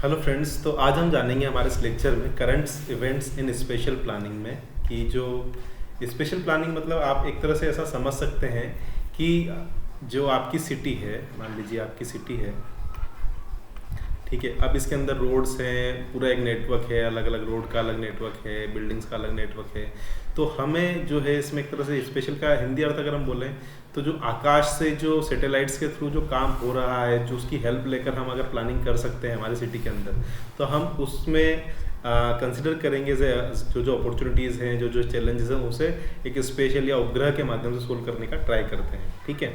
Hello friends, तो आज हम जानेंगे हमारे इस लेक्चर में current events in spatial planning में कि जो स्पेशल प्लानिंग मतलब आप एक तरह से ऐसा समझ सकते हैं कि जो आपकी सिटी है, मान लीजिए आपकी सिटी है, ठीक है। अब इसके अंदर रोड्स हैं, पूरा एक नेटवर्क है, अलग अलग रोड का अलग नेटवर्क है, बिल्डिंग्स का अलग नेटवर्क है। तो हमें जो है इसमें एक तरह से स्पेशल का हिंदी अर्थ अगर हम बोलें तो जो आकाश से जो सैटेलाइट्स के थ्रू जो काम हो रहा है, जो उसकी हेल्प लेकर हम अगर प्लानिंग कर सकते हैं हमारी सिटी के अंदर, तो हम उसमें कंसिडर करेंगे जो जो अपॉर्चुनिटीज़ हैं, जो जो चैलेंजेस हैं, उसे एक स्पेशल या उपग्रह के माध्यम से सोल्व करने का ट्राई करते हैं, ठीक है।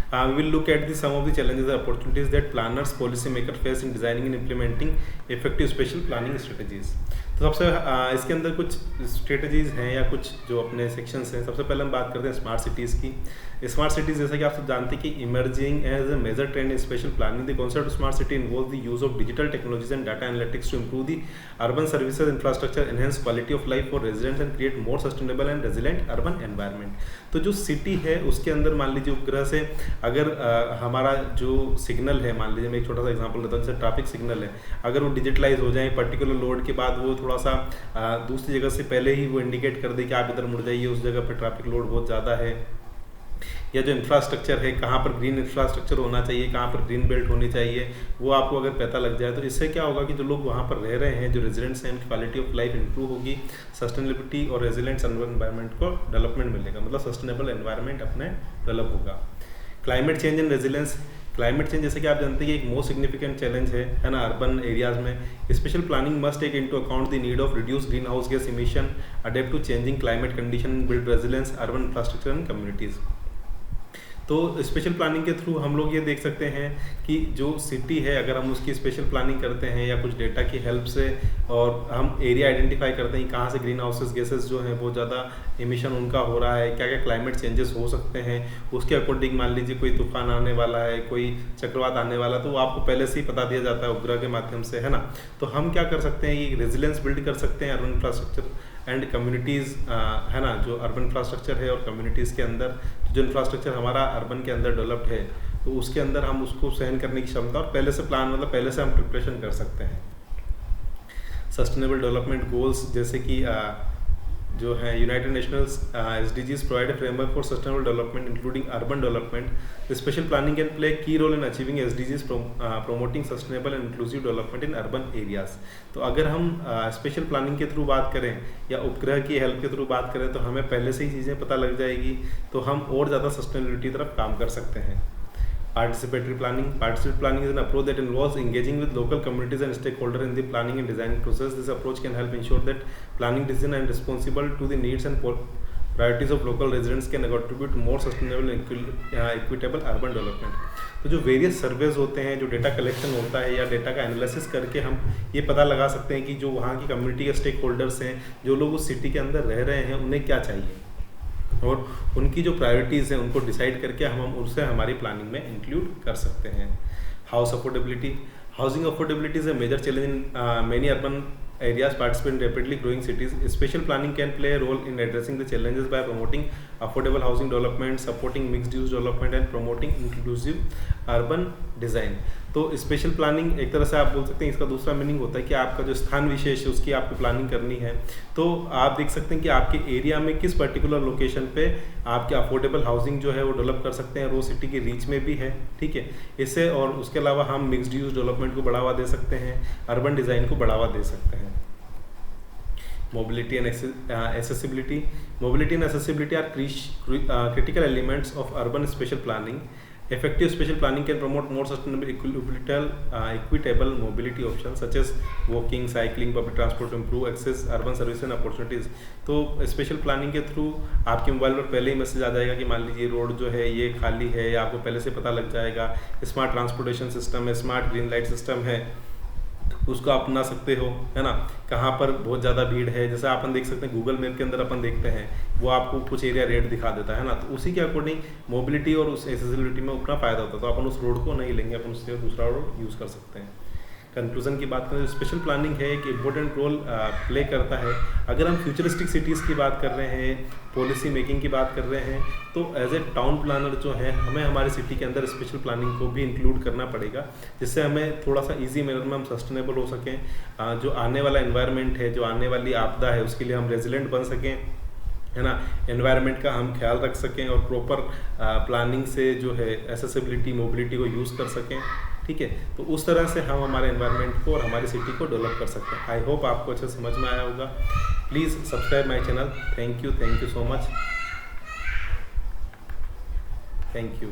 We will look at some of the challenges and opportunities that planners, policymakers face in designing and implementing effective spatial planning strategies. तो सबसे इसके अंदर कुछ स्ट्रेटजीज हैं या कुछ जो अपने सेक्शंस हैं। सबसे पहले हम बात करते हैं स्मार्ट सिटीज़ की। स्मार्ट सिटीज़ जैसा कि आप सब जानते हैं कि emerging as a major trend in spatial planning. The concept of smart city involve the use of digital technologies and data analytics to improve the urban services infrastructure, enhance quality of life for residents and create more sustainable and resilient urban environment. तो जो city है उसके अंदर मान लीजिए उपग्रह से अगर हमारा जो सिग्नल है, मान लीजिए मैं एक छोटा सा एग्जांपल लेता हूँ, जैसे ट्रैफिक सिग्नल है, अगर वो डिजिटलाइज हो जाए पर्टिकुलर लोड के बाद वो थोड़ा सा दूसरी जगह से पहले ही वो इंडिकेट कर दे कि आप इधर मुड़ जाइए, उस जगह पर ट्रैफिक लोड बहुत ज़्यादा है। या जो इंफ्रास्ट्रक्चर है, कहाँ पर ग्रीन इंफ्रास्ट्रक्चर होना चाहिए, कहाँ पर ग्रीन बेल्ट होनी चाहिए, वो आपको अगर पता लग जाए तो इससे क्या होगा कि जो लोग वहाँ पर रह रहे हैं, जो रेजिडेंट्स हैं, उनकी क्वालिटी ऑफ लाइफ इंप्रूव होगी, सस्टेनेबिलिटी और रेजिलेंट एनवायरनमेंट को डेवलपमेंट मिलेगा, मतलब सस्टेनेबल एनवायरनमेंट अपने डेवलप होगा। Climate change and resilience. Climate change जैसे कि आप जानते हैं कि एक मोस्ट सिग्निफिकेंट चैलेंज है ना अर्बन एरियाज में। Spatial planning must take into account the need of reduce greenhouse gas emission, adapt to changing climate condition, build resilience urban infrastructure and communities. तो स्पेशल प्लानिंग के through हम लोग ये देख सकते हैं कि जो सिटी है, अगर हम उसकी स्पेशल प्लानिंग करते हैं या कुछ डेटा की हेल्प से, और हम एरिया आइडेंटिफाई करते हैं कहाँ से ग्रीन हाउसेस गैसेस जो हैं बहुत ज़्यादा इमिशन उनका हो रहा है, क्या क्या क्लाइमेट चेंजेस हो सकते हैं, उसके अकॉर्डिंग मान लीजिए कोई तूफान आने वाला है, कोई चक्रवात आने वाला, तो वो आपको पहले से ही बता दिया जाता है उपग्रह के माध्यम से, है ना। तो हम क्या कर सकते हैं, ये रेजिलेंस बिल्ड कर सकते हैं अर्बन इंफ्रास्ट्रक्चर एंड कम्युनिटीज़, है ना। जो अर्बन इंफ्रास्ट्रक्चर है और कम्युनिटीज़ के अंदर जो इंफ्रास्ट्रक्चर हमारा अर्बन के अंदर डेवलप्ड है, तो उसके अंदर हम उसको सहन करने की क्षमता और पहले से प्लान, मतलब पहले से हम प्रिपरेशन कर सकते हैं। सस्टेनेबल डेवलपमेंट गोल्स जैसे कि जो है United Nations SDGs provide a framework for sustainable development including urban development. Special planning can play key role in achieving SDGs promoting sustainable and inclusive development in urban areas. तो अगर हम special planning के through बात करें या उपग्रह की help के थ्रू बात करें, तो हमें पहले से ही चीज़ें पता लग जाएगी, तो हम और ज़्यादा सस्टेनेबिलिटी तरफ काम कर सकते हैं। Participatory planning. Participatory planning is an approach that involves engaging with local communities and stakeholders in the planning and designing process. This approach can help ensure that planning decisions are responsible to the needs and priorities of local residents, can contribute to more sustainable and equitable urban development. तो जो various surveys होते हैं, जो data collection होता है या data का analysis करके हम ये पता लगा सकते हैं कि जो वहाँ की कम्युनिटी के स्टेक होल्डर्स हैं, जो लोग उस सिटी के अंदर रह रहे हैं, उन्हें क्या चाहिए और उनकी जो प्रायोरिटीज़ हैं उनको डिसाइड करके हम उसे हमारी प्लानिंग में इंक्लूड कर सकते हैं। House affordability. Housing affordability is a major challenge in many urban areas participate in rapidly growing cities. Spatial planning can play a role in addressing the challenges by promoting affordable housing development, supporting mixed use development and promoting inclusive urban design. तो spatial planning एक तरह से आप बोल सकते हैं, इसका दूसरा मीनिंग होता है कि आपका जो स्थान विशेष है उसकी आपको प्लानिंग करनी है। तो आप देख सकते हैं कि आपके एरिया में किस पर्टिकुलर लोकेशन पे आपके अफोर्डेबल हाउसिंग जो है वो डेवलप कर सकते हैं, वो सिटी की रीच में भी है, ठीक है। इससे और उसके अलावा हम मिक्स्ड यूज डेवलपमेंट को बढ़ावा दे सकते हैं, अर्बन डिज़ाइन को बढ़ावा दे सकते हैं। Mobility and accessibility. Mobility and accessibility are critical elements of urban spatial planning. Effective spatial planning can promote more sustainable, equitable mobility options such as walking, cycling, public transport to improve access, urban services and opportunities. तो spatial planning के through आपके mobile पर पहले ही message आ जाएगा कि मान लीजिए road जो है ये खाली है, या आपको पहले से पता लग जाएगा। स्मार्ट ट्रांसपोर्टेशन सिस्टम है, स्मार्ट ग्रीन लाइट सिस्टम है, उसको अपना सकते हो, है ना। कहाँ पर बहुत ज़्यादा भीड़ है, जैसे अपन देख सकते हैं गूगल मैप के अंदर अपन देखते हैं, वो आपको कुछ एरिया रेट दिखा देता है ना। तो उसी के अकॉर्डिंग मोबिलिटी और उस एक्सेसिबिलिटी में उतना फ़ायदा होता है, तो अपन उस रोड को नहीं लेंगे, अपन उससे दूसरा रोड यूज़ कर सकते हैं। कंक्लूजन की बात करें तो स्पेशल प्लानिंग है एक इम्पोर्टेंट रोल प्ले करता है। अगर हम फ्यूचरिस्टिक सिटीज़ की बात कर रहे हैं, पॉलिसी मेकिंग की बात कर रहे हैं, तो एज ए टाउन प्लानर जो है हमें हमारी सिटी के अंदर स्पेशल प्लानिंग को भी इंक्लूड करना पड़ेगा, जिससे हमें थोड़ा सा ईजी मैनर में हम सस्टेनेबल हो सकें, जो आने वाला एनवायरनमेंट है, जो आने वाली आपदा है, उसके लिए हम रेजिलेंट बन सकें, है ना, एनवायरनमेंट का हम ख्याल रख सकें और प्रॉपर प्लानिंग से जो है एसेसिबिलिटी, मोबिलिटी को यूज़ कर सकें। ठीक है, तो उस तरह से हम हमारे एनवायरनमेंट को और हमारी सिटी को डेवलप कर सकते हैं। आई होप आपको अच्छे समझ में आया होगा। Please subscribe my channel. Thank you so much. Thank you.